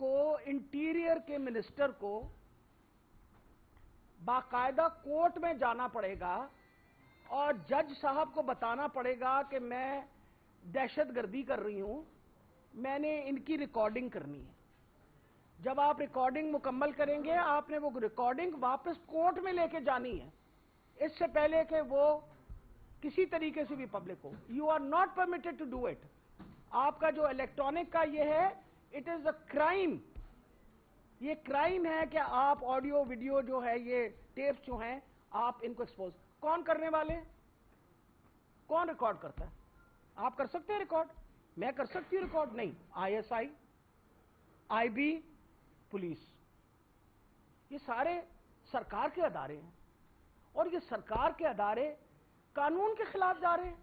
کو انٹیریئر کے منسٹر کو باقاعدہ کورٹ میں جانا پڑے گا اور جج صاحب کو بتانا پڑے گا کہ میں دہشت گردی کر رہی ہوں، میں نے ان کی ریکارڈنگ کرنی ہے۔ جب آپ ریکارڈنگ مکمل کریں گے، آپ نے وہ ریکارڈنگ واپس کورٹ میں لے کے جانی ہے، اس سے پہلے کہ وہ کسی طریقے سے بھی پبلک ہو۔ You are not permitted to do it. آپ کا جو الیکٹرانک کا یہ ہے، اٹ از اے کرائم۔ یہ کرائم ہے کہ آپ آڈیو ویڈیو جو ہے، یہ ٹیپس جو ہیں، آپ ان کو ایکسپوز کون کرنے والے ہیں؟ کون ریکارڈ کرتا ہے؟ آپ کر سکتے ہیں ریکارڈ؟ میں کر سکتی ہوں ریکارڈ؟ نہیں۔ I S I, I B, police, یہ سارے سرکار کے ادارے ہیں، اور یہ سرکار کے ادارے قانون کے خلاف جا رہے ہیں،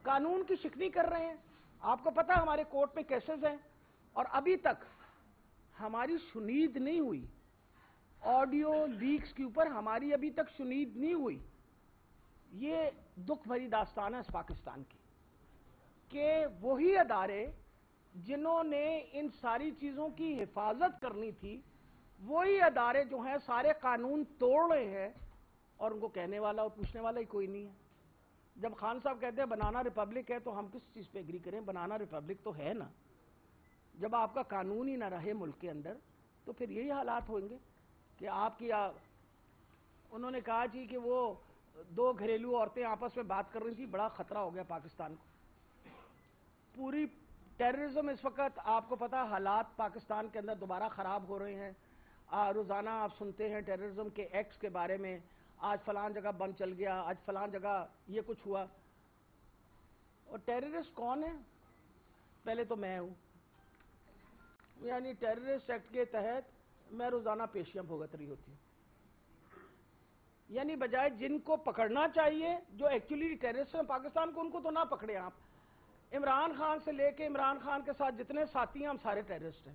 قانون کی شکنی کر رہے ہیں۔ آپ کو پتہ ہے ہمارے کورٹ میں کیسز ہیں، اور ابھی تک ہماری شنید نہیں ہوئی۔ آڈیو لیکس کے اوپر ہماری ابھی تک شنید نہیں ہوئی۔ یہ دکھ بھری داستان ہے اس پاکستان کی، کہ وہی ادارے جنہوں نے ان ساری چیزوں کی حفاظت کرنی تھی، وہی ادارے جو ہیں سارے قانون توڑ رہے ہیں، اور ان کو کہنے والا اور پوچھنے والا ہی کوئی نہیں ہے۔ جب خان صاحب کہتے ہیں بنانا ریپبلک ہے، تو ہم کس چیز پہ ایگری کریں؟ بنانا ریپبلک تو ہے نا۔ جب آپ کا قانون ہی نہ رہے ملک کے اندر، تو پھر یہی حالات ہوئیں گے کہ آپ کی انہوں نے کہا جی کہ وہ دو گھریلو عورتیں آپس میں بات کر رہی تھی، بڑا خطرہ ہو گیا پاکستان کو۔ پوری ٹیررزم اس وقت، آپ کو پتا حالات پاکستان کے اندر دوبارہ خراب ہو رہے ہیں۔ روزانہ آپ سنتے ہیں ٹیررزم کے ایکٹس کے بارے میں، آج فلان جگہ بم چل گیا، آج فلان جگہ یہ کچھ ہوا۔ اور ٹیررسٹ کون ہے؟ پہلے تو میں ہوں، یعنی ٹیررسٹ ایکٹ کے تحت میں روزانہ پیشیاں بھگت رہی ہوتی ہوں۔ یعنی بجائے جن کو پکڑنا چاہیے، جو ایکچولی ٹیررسٹ ہیں پاکستان کو، ان کو تو نہ پکڑے آپ۔ عمران خان سے لے کے عمران خان کے ساتھ جتنے ساتھی ہیں، ہم سارے ٹیررسٹ ہیں۔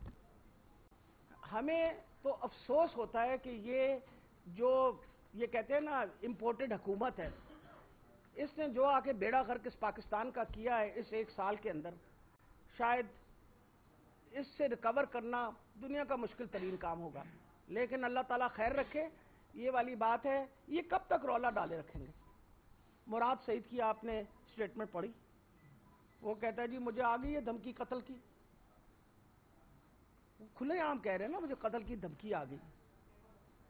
ہمیں تو افسوس ہوتا ہے کہ یہ کہتے ہیں نا امپورٹڈ حکومت ہے، اس نے جو آ کے بیڑا غرق اس پاکستان کا کیا ہے اس ایک سال کے اندر، شاید اس سے ریکور کرنا دنیا کا مشکل ترین کام ہوگا۔ لیکن اللہ تعالیٰ خیر رکھے۔ یہ والی بات ہے، یہ کب تک رولا ڈالے رکھیں گے؟ مراد سعید کی آپ نے سٹیٹمنٹ پڑھی، وہ کہتا ہے جی مجھے آ گئی ہے دھمکی قتل کی۔ کھلے عام کہہ رہے ہیں نا مجھے قتل کی دھمکی آ گئی۔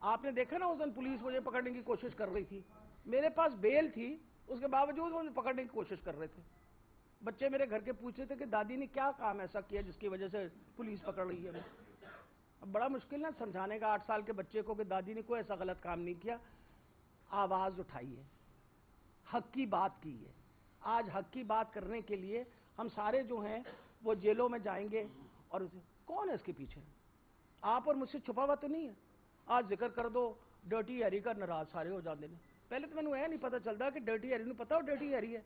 آپ نے دیکھا نا اس دن پولیس مجھے پکڑنے کی کوشش کر رہی تھی، میرے پاس بیل تھی، اس کے باوجود مجھے پکڑنے کی کوشش کر رہے تھے۔ بچے میرے گھر کے پوچھ رہے تھے کہ دادی نے کیا کام ایسا کیا جس کی وجہ سے پولیس پکڑ رہی ہے۔ اب بڑا مشکل ہے سمجھانے کا 8 سال کے بچے کو کہ دادی نے کوئی ایسا غلط کام نہیں کیا۔ آواز اٹھائی ہے، حق کی بات کی ہے۔ آج حق کی بات کرنے کے لیے ہم سارے جو ہیں وہ جیلوں میں جائیں گے، اور کون ہے اس کے پیچھے؟ آپ اور مجھ سے چھپا ہوا تو نہیں ہے۔ آج ذکر کر دو ڈرٹی ہیری کا، ناراض سارے ہو جاتے ہیں۔ پہلے تو میں نے نہیں پتا چلتا کہ ڈرٹی ہیری، نہیں پتا وہ ڈرٹی ہیری ہے۔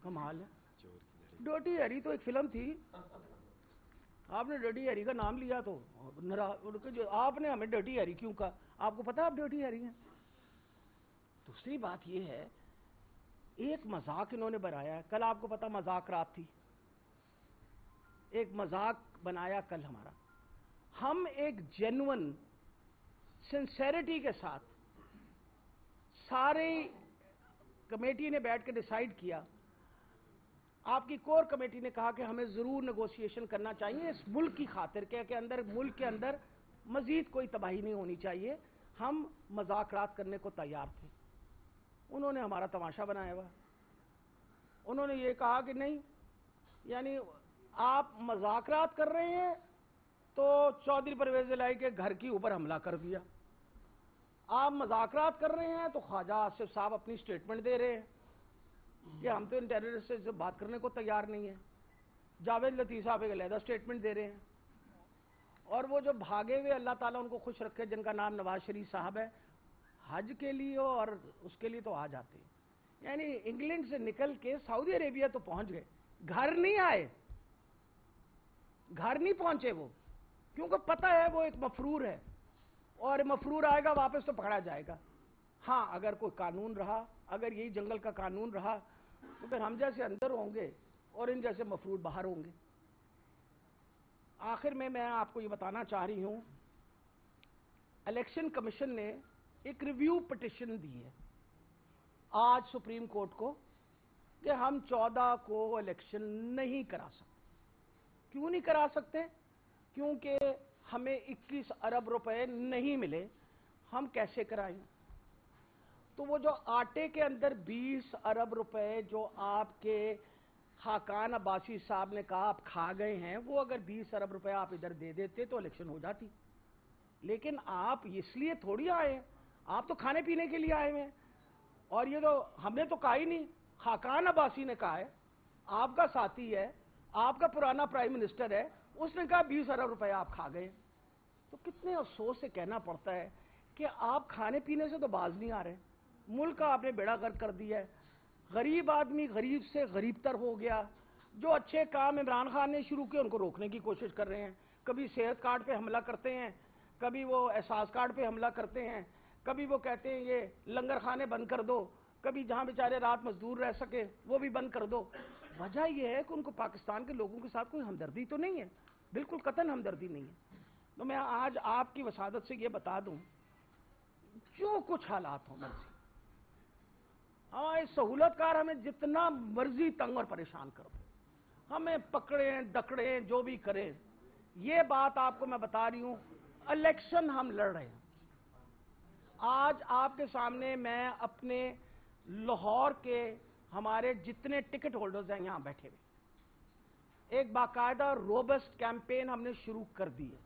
کمال ہے، ڈرٹی ہیری تو ایک فلم تھی، آپ نے ڈرٹی ہیری کا نام لیا تو آپ نے ہمیں ڈرٹی ہیری کیوں کہا؟ آپ کو پتا آپ ڈرٹی ہیری ہیں؟ دوسری بات یہ ہے، ایک مذاق انہوں نے بنایا ہے۔ کل آپ کو پتا مذاق رات تھی، ایک مذاق بنایا کل ہمارا۔ ہم ایک جینون سنسیریٹی کے ساتھ ساری کمیٹی نے بیٹھ کے ڈیسائیڈ کیا، آپ کی کور کمیٹی نے کہا کہ ہمیں ضرور نیگوشیشن کرنا چاہیے اس ملک کی خاطر کہ ملک کے اندر مزید کوئی تباہی نہیں ہونی چاہیے۔ ہم مذاکرات کرنے کو تیار تھے، انہوں نے ہمارا تماشا بنایا ہوا۔ انہوں نے یہ کہا کہ نہیں، یعنی آپ مذاکرات کر رہے ہیں تو چودھری پرویز الہی کے گھر کی اوپر حملہ کر دیا، آپ مذاکرات کر رہے ہیں تو خواجہ آصف صاحب اپنی سٹیٹمنٹ دے رہے ہیں کہ ہم تو ان ٹیررسٹ سے بات کرنے کو تیار نہیں ہیں، جاوید لطیف صاحب ایک علیحدہ سٹیٹمنٹ دے رہے ہیں، اور وہ جو بھاگے ہوئے اللہ تعالیٰ ان کو خوش رکھے جن کا نام نواز شریف صاحب ہے، حج کے لیے اور اس کے لیے تو آ جاتے ہیں، یعنی انگلینڈ سے نکل کے سعودی عربیہ تو پہنچ گئے، گھر نہیں آئے، گھر نہیں پہنچے وہ، کیونکہ پتہ ہے وہ ایک مفرور ہے، اور مفرور آئے گا واپس تو پکڑا جائے گا۔ ہاں اگر کوئی قانون رہا، اگر یہی جنگل کا قانون رہا، تو پھر ہم جیسے اندر ہوں گے اور ان جیسے مفرور باہر ہوں گے۔ آخر میں آپ کو یہ بتانا چاہ رہی ہوں، الیکشن کمیشن نے ایک ریویو پٹیشن دی ہے آج سپریم کورٹ کو کہ ہم 14 کو الیکشن نہیں کرا سکتے۔ کیوں نہیں کرا سکتے؟ کیونکہ ہمیں 21 ارب روپے نہیں ملے، ہم کیسے کرائیں؟ تو وہ جو آٹے کے اندر 20 ارب روپے جو آپ کے خاقان عباسی صاحب نے کہا آپ کھا گئے ہیں، وہ اگر 20 ارب روپے آپ ادھر دے دیتے تو الیکشن ہو جاتی۔ لیکن آپ اس لیے تھوڑی آئے ہیں، آپ تو کھانے پینے کے لیے آئے ہیں۔ اور یہ تو ہم نے تو کہا ہی نہیں، خاقان عباسی نے کہا ہے، آپ کا ساتھی ہے، آپ کا پرانا پرائم منسٹر ہے، اس نے کہا 20 ارب روپے آپ کھا گئے۔ تو کتنے افسوس سے کہنا پڑتا ہے کہ آپ کھانے پینے سے تو باز نہیں آ رہے، ملک کا آپ نے بیڑا غرق کر دیا ہے، غریب آدمی غریب سے غریب تر ہو گیا۔ جو اچھے کام عمران خان نے شروع کیے ان کو روکنے کی کوشش کر رہے ہیں، کبھی صحت کارڈ پہ حملہ کرتے ہیں، کبھی وہ احساس کارڈ پہ حملہ کرتے ہیں، کبھی وہ کہتے ہیں یہ لنگر خانے بند کر دو، کبھی جہاں بیچارے رات مزدور رہ سکے وہ بھی بند کر دو۔ وجہ یہ ہے کہ ان کو پاکستان کے لوگوں کے ساتھ کوئی ہمدردی تو نہیں ہے، بالکل قطعاً ہمدردی نہیں ہے۔ تو میں آج آپ کی وسادت سے یہ بتا دوں، جو کچھ حالات ہوں مرضی، ہمارے سہولت کار ہمیں جتنا مرضی تنگ اور پریشان کر دیں، ہمیں پکڑیں دکڑیں جو بھی کریں، یہ بات آپ کو میں بتا رہی ہوں، الیکشن ہم لڑ رہے ہیں۔ آج آپ کے سامنے میں اپنے لاہور کے ہمارے جتنے ٹکٹ ہولڈرز ہیں یہاں بیٹھے ہوئے، ایک باقاعدہ روبسٹ کیمپین ہم نے شروع کر دی ہے۔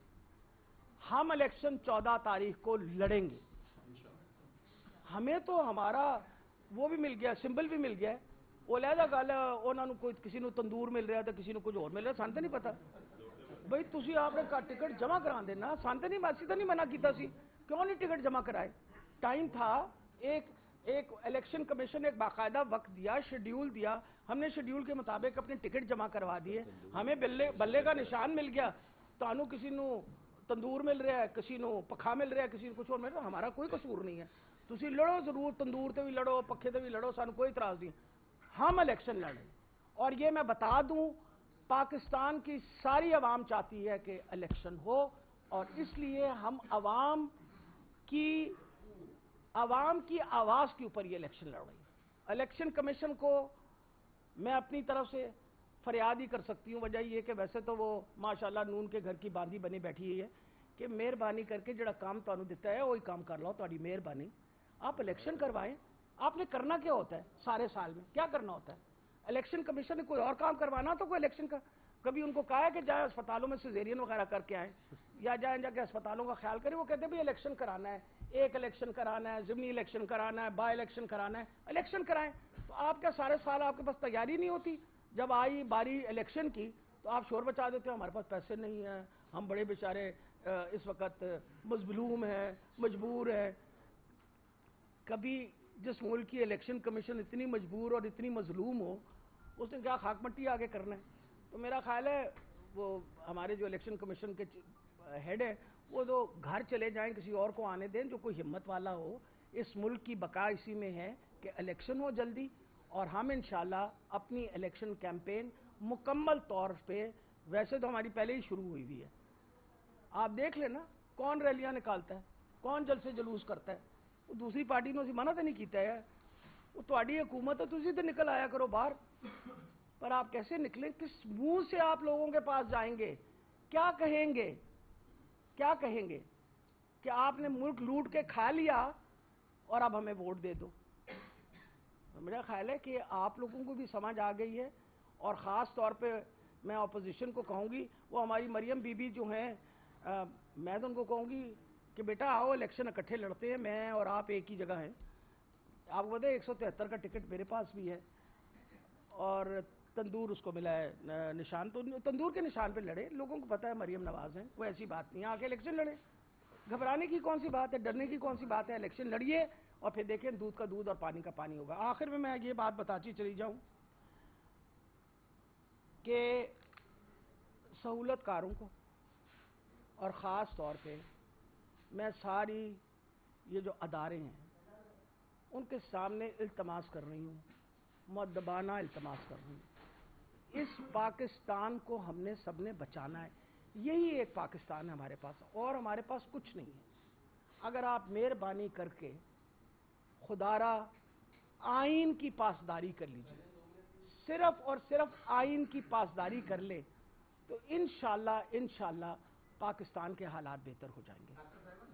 ہم الیکشن 14 تاریخ کو لڑیں گے۔ ہمیں تو ہمارا وہ بھی مل گیا، سمبل بھی مل گیا ہے، وہ علیحدہ گل ہے، انہوں نے کوئی کسی نے تندور مل رہا ہے تو کسی نے کچھ اور مل رہا ہے، سانتے نہیں پتا بھائی تسی آپ نے ٹکٹ جمع کرا دینا، سانتے نہیں باسی تو نہیں منع کیتا سی، کیوں نہیں ٹکٹ جمع کرائے؟ ٹائم تھا، ایک الیکشن کمیشن نے ایک باقاعدہ وقت دیا، شیڈیول دیا، ہم نے شیڈیول کے مطابق اپنے ٹکٹ جمع کروا دیے، ہمیں بلے کا نشان مل گیا، تو کسی نو تندور مل رہا ہے، کسی نو پکھا مل رہا ہے، کسی نو کچھ اور مل رہا ہے، ہمارا کوئی قصور نہیں ہے۔ تسی لڑو ضرور، تندور تے بھی لڑو، پکھے تے بھی لڑو، سانو کوئی اعتراض نہیں، ہم الیکشن لڑیں۔ اور یہ میں بتا دوں، پاکستان کی ساری عوام چاہتی ہے کہ الیکشن ہو، اور اس لیے ہم عوام کی آواز کے اوپر یہ الیکشن لڑ رہی ہے۔ الیکشن کمیشن کو میں اپنی طرف سے فریاد ہی کر سکتی ہوں، وجہ یہ کہ ویسے تو وہ ماشاءاللہ نون کے گھر کی باندھی بنی بیٹھی ہوئی ہے کہ مہربانی کر کے جڑا کام تانوں دیتا ہے وہی کام کر لو، تہاڈی مہربانی، آپ الیکشن کروائیں۔ آپ نے کرنا کیا ہوتا ہے سارے سال میں؟ کیا کرنا ہوتا ہے؟ الیکشن کمیشن نے کوئی اور کام کروانا تو کوئی الیکشن کا کبھی ان کو کہا ہے کہ جائیں اسپتالوں میں سیزیرین وغیرہ کر کے آئیں، یا جائیں جا کے اسپتالوں کا خیال کریں؟ وہ کہتے ہیں بھی الیکشن کرانا ہے، ایک الیکشن کرانا ہے، ضمنی الیکشن کرانا ہے، بائی الیکشن کرانا ہے، الیکشن کرائیں۔ تو آپ کیا سارے سال آپ کے پاس تیاری نہیں ہوتی؟ جب آئی باری الیکشن کی تو آپ شور بچا دیتے ہیں ہمارے پاس پیسے نہیں ہیں، ہم بڑے بیچارے اس وقت مظلوم ہیں، مجبور ہیں۔ کبھی جس ملک کی الیکشن کمیشن اتنی مجبور اور اتنی مظلوم ہو، اس نے کیا خاک مٹی آگے کرنا ہے؟ تو میرا خیال ہے وہ ہمارے جو الیکشن کمیشن کے ہیڈ ہے وہ تو گھر چلے جائیں، کسی اور کو آنے دیں جو کوئی ہمت والا ہو۔ اس ملک کی بقا اسی میں ہے کہ الیکشن ہو جلدی، اور ہم انشاءاللہ اپنی الیکشن کیمپین مکمل طور پہ، ویسے تو ہماری پہلے ہی شروع ہوئی ہوئی ہے، آپ دیکھ لیں نا، کون ریلیاں نکالتا ہے، کون جلسے جلوس کرتا ہے، وہ دوسری پارٹی نے اسے منع تو نہیں کیتا ہے، وہ تہاڈی حکومت ہے، تسی تو نکل آیا کرو باہر۔ پر آپ کیسے نکلیں؟ کس منہ سے آپ لوگوں کے پاس جائیں گے؟ کیا کہیں گے؟ کیا کہیں گے کہ آپ نے ملک لوٹ کے کھا لیا اور اب ہمیں ووٹ دے دو؟ میرا خیال ہے کہ آپ لوگوں کو بھی سمجھ آ گئی ہے، اور خاص طور پہ میں اپوزیشن کو کہوں گی، وہ ہماری مریم بی بی جو ہیں، میں تو ان کو کہوں گی کہ بیٹا آؤ الیکشن اکٹھے لڑتے ہیں، میں اور آپ ایک ہی جگہ ہیں۔ آپ کو پتہ ہے 173 کا ٹکٹ میرے پاس بھی ہے، اور تندور اس کو ملا ہے نشان، تو تندور کے نشان پہ لڑے، لوگوں کو پتہ ہے مریم نواز ہیں، کوئی ایسی بات نہیں ہے، آ کے الیکشن لڑے، گھبرانے کی کون سی بات ہے، ڈرنے کی کون سی بات ہے؟ الیکشن لڑیے اور پھر دیکھیں دودھ کا دودھ اور پانی کا پانی ہوگا۔ آخر میں یہ بات بتاتی چلی جاؤں کہ سہولت کاروں کو، اور خاص طور پہ میں ساری یہ جو ادارے ہیں ان کے سامنے التماس کر رہی ہوں، مؤدبانہ التماس کر رہی ہوں، اس پاکستان کو ہم نے سب نے بچانا ہے۔ یہی ایک پاکستان ہے ہمارے پاس، اور ہمارے پاس کچھ نہیں ہے۔ اگر آپ مہربانی کر کے خدارا آئین کی پاسداری کر لیجیے، صرف اور صرف آئین کی پاسداری کر لے تو انشاءاللہ پاکستان کے حالات بہتر ہو جائیں گے۔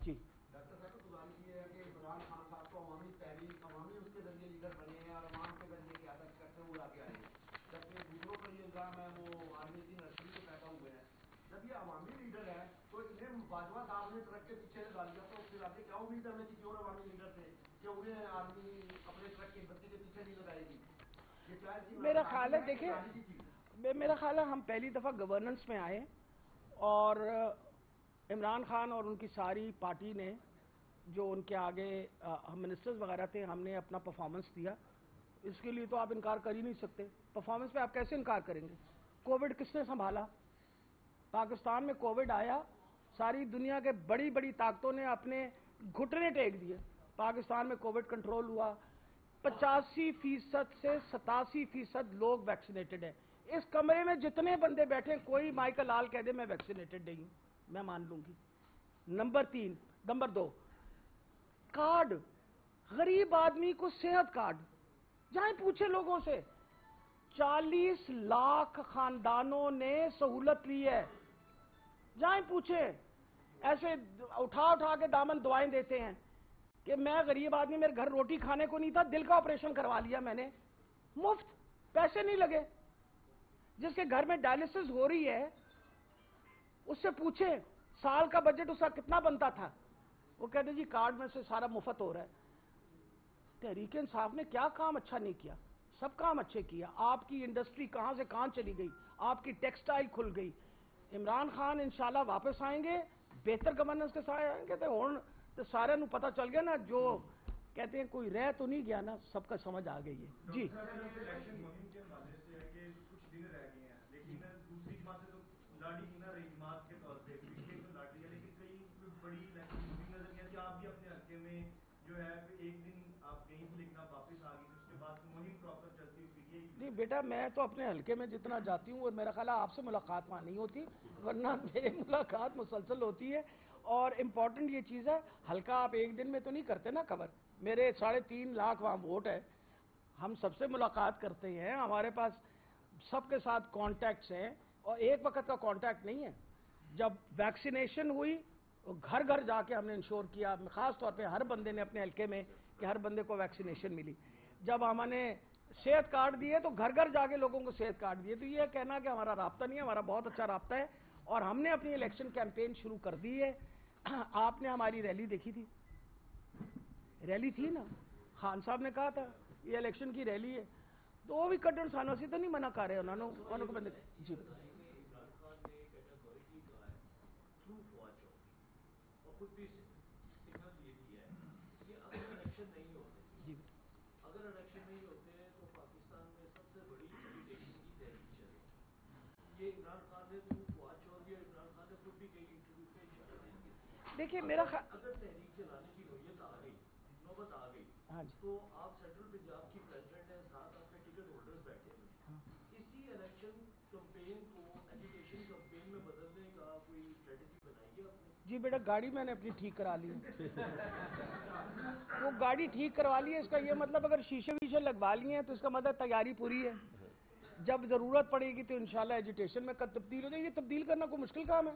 جی ڈاکٹر صاحب گزارش یہ ہے کہ عمران خان صاحب کو عوامی تحریک، عوامی اس کے ذریعے لیڈر بنے ہیں اور عوام کے ذریعے قیادت کرتے ہوئے آگے آئے ہیں، جبکہ دوسروں پر یہ الزام ہے وہ آرمی کی نرسری سے پیدا ہوئے ہیں۔ جب یہ عوامی لیڈر ہے تو انہیں باجوہ صاحب نے ٹرک کے پیچھے لگا لیا، تو پھر آگے کیا امید ہے ہمیں کہ جو عوامی لیڈر تھے کہ انہیں آرمی اپنے ٹرک کے بچے کے پیچھے نہیں لگائے گی؟ یہ شاید میرا خیال ہے، دیکھیں میرا خیال ہے ہم پہلی دفعہ گورننس میں آئے اور عمران خان اور ان کی ساری پارٹی نے جو ان کے آگے ہم منسٹرز وغیرہ تھے، ہم نے اپنا پرفارمنس دیا۔ اس کے لیے تو آپ انکار کر ہی نہیں سکتے، پرفارمنس پہ آپ کیسے انکار کریں گے؟ کووڈ کس نے سنبھالا؟ پاکستان میں کووڈ آیا، ساری دنیا کے بڑی بڑی طاقتوں نے اپنے گھٹنے ٹیک دیے، پاکستان میں کووڈ کنٹرول ہوا۔ 85% سے 87% لوگ ویکسینیٹڈ ہیں۔ اس کمرے میں جتنے بندے بیٹھے ہیں، کوئی مائیکل لال کہہ دے میں ویکسینیٹڈ نہیں ہوں، میں مان لوں گی۔ نمبر 2، کارڈ، غریب آدمی کو صحت کارڈ، جائیں پوچھے لوگوں سے، 40 لاکھ خاندانوں نے سہولت لی ہے، جائیں پوچھیں۔ ایسے اٹھا کے دامن دعائیں دیتے ہیں کہ میں غریب آدمی، میرے گھر روٹی کھانے کو نہیں تھا، دل کا آپریشن کروا لیا میں نے، مفت، پیسے نہیں لگے۔ جس کے گھر میں ڈائلسس ہو رہی ہے اس سے پوچھیں سال کا بجٹ اس کا کتنا بنتا تھا، وہ کہتے جی کارڈ میں سے سارا مفت ہو رہا ہے۔ تحریک انصاف نے کیا کام اچھا نہیں کیا؟ سب کام اچھے کیا۔ آپ کی انڈسٹری کہاں سے کہاں چلی گئی، آپ کی ٹیکسٹائل کھل گئی۔ عمران خان انشاءاللہ واپس آئیں گے، بہتر گورننس کے ساتھ آئیں گے تو سارے نو پتہ چل گیا نا، جو کہتے ہیں کوئی رہ تو نہیں گیا نا، سب کا سمجھ آ گئی ہے۔ جی الیکشن مہم کے حوالے سے ہے کہ کچھ دن رہ گئے ہیں، لیکن دوسری جماعتیں تو لاڑی کی نہ رہی جماعت کے طور پہ، پیچھے تو لاڑی ہے، لیکن کئی بڑی الیکشن مہم نظر نہیں آتی۔ آپ بھی اپنے حلقے میں جو ہے ایک دن آپ کہیں سے لیکن آپ واپس آ گئی، اس کے بعد مہم پراپر چلتی ہوئی پھر یہی۔ نہیں بیٹا، میں تو اپنے حلقے میں جتنا جاتی ہوں، اور میرا خیال ہے آپ سے ملاقات وہاں نہیں ہوتی، ورنہ میری ملاقات مسلسل ہوتی ہے۔ اور امپورٹنٹ یہ چیز ہے، حلقہ آپ ایک دن میں تو نہیں کرتے نا کور، میرے 3.5 لاکھ وہاں ووٹ ہے، ہم سب سے ملاقات کرتے ہیں، ہمارے پاس سب کے ساتھ کانٹیکٹس ہیں، اور ایک وقت کا کانٹیکٹ نہیں ہے۔ جب ویکسینیشن ہوئی گھر گھر جا کے ہم نے انشور کیا، خاص طور پہ ہر بندے نے اپنے حلقے میں کہ ہر بندے کو ویکسینیشن ملی۔ جب ہم نے صحت کارڈ دیے تو گھر گھر جا کے لوگوں کو صحت کارڈ دیے۔ تو یہ کہنا کہ ہمارا رابطہ نہیں ہے، ہمارا بہت اچھا رابطہ ہے، اور ہم نے اپنی الیکشن کیمپین شروع کر دی ہے۔ آپ نے ہماری ریلی دیکھی تھی، ریلی تھی نا، خان صاحب نے کہا تھا یہ الیکشن کی ریلی ہے، تو وہ بھی کٹڑ سانوں سے تو نہیں منع کر رہے انہوں کو بندے۔ جی خود بھی سگنل یہ دیا ہے کہ اگر الیکشن نہیں ہوتے، جی اگر الیکشن نہیں ہوتے تو پاکستان میں سب سے بڑی ایجوکیشن کی تحریک چلے گی۔ یہ عمران خان نے تو فواد چودھری اور عمران خان نے خود بھی کئی انٹرویو میں اشارہ دے دیا۔ دیکھیے میرا اگر تحریک چلانے کی نوعیت آ گئی، نوبت آ گئی، ہاں جی، تو آپ سینٹرل پنجاب کی پریزیڈنٹ ہیں، ساتھ آپ کے ٹکٹ ہولڈرز بیٹھے ہیں، اسی الیکشن کمپین کو ایجوکیشن کمپین میں بدلنے کا کوئی اسٹریٹجی بنائی ہے آپ نے؟ جی بیٹا، گاڑی میں نے اپنی ٹھیک کرا لی ہے، وہ گاڑی ٹھیک کروا لی ہے، اس کا یہ مطلب اگر شیشے ویشے لگوا لیے ہیں تو اس کا مطلب تیاری پوری ہے، جب ضرورت پڑے گی تو انشاءاللہ ایجوٹیشن میں تبدیل ہو جائے گی۔ تبدیل کرنا کوئی مشکل کام ہے؟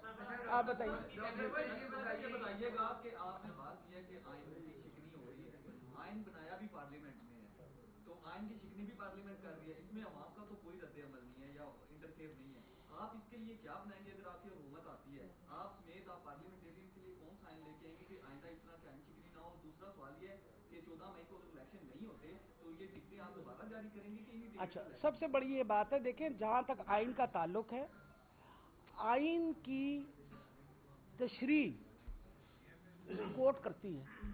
آپ بتائیے۔ یہ بتائیے گا کہ آپ نے بات کی ہے کہ آئین کی شکنی ہو رہی ہے، آئین بنایا بھی پارلیمنٹ میں ہے، تو آئین کی شکنی بھی پارلیمنٹ کر رہی ہے، اس میں عوام کا تو کوئی رد عمل نہیں ہے یا انٹرفیئر نہیں ہے۔ آپ اس کے لیے کیا بنائیں گے؟ اگر آپ کی حکومت آتی ہے، آپ سمیت آپ پارلیمنٹیرین کے لیے کون سا آئین لے کے آئیں گے کہ آئندہ اس طرح کی آئین شکنی نہ ہو؟ دوسرا سوال یہ ہے کہ 14 مئی کو اگر الیکشن نہیں ہوتے تو یہ ٹکٹیں آپ دوبارہ جاری کریں گے کہ انہیں؟ اچھا، سب سے بڑی یہ بات ہے، دیکھیں جہاں تک آئین کا تعلق ہے، آئین کی تشریح کورٹ کرتی ہے۔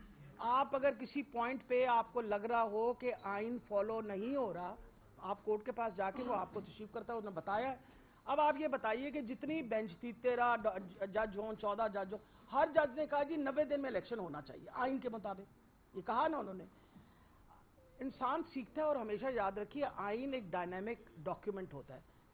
آپ اگر کسی پوائنٹ پہ آپ کو لگ رہا ہو کہ آئین فالو نہیں ہو رہا، آپ کورٹ کے پاس جا کے وہ آپ کو تشریح کرتا ہے، انہوں نے بتایا ہے۔ اب آپ یہ بتائیے کہ جتنی بینچ تھی، 13 جج ہوں، 14 جج ہوں، ہر جج نے کہا جی 90 دن میں الیکشن ہونا چاہیے آئین کے مطابق، یہ کہا نا انہوں نے۔ انسان سیکھتا ہے، اور ہمیشہ یاد رکھیے آئین ایک ڈائنامک ڈاکیومنٹ ہوتا ہے،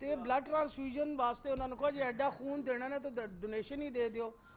ਤੇ ਬਲੱਡ ਟ੍ਰਾਂਸਫਿਊਜ਼ਨ ਵਾਸਤੇ ਉਹਨਾਂ ਨੂੰ ਕਹੋ ਜੇ ਐਡਾ ਖੂਨ ਦੇਣਾ ਨਾ ਤਾਂ ਡੋਨੇਸ਼ਨ ਹੀ ਦੇ ਦਿਓ,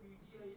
PTI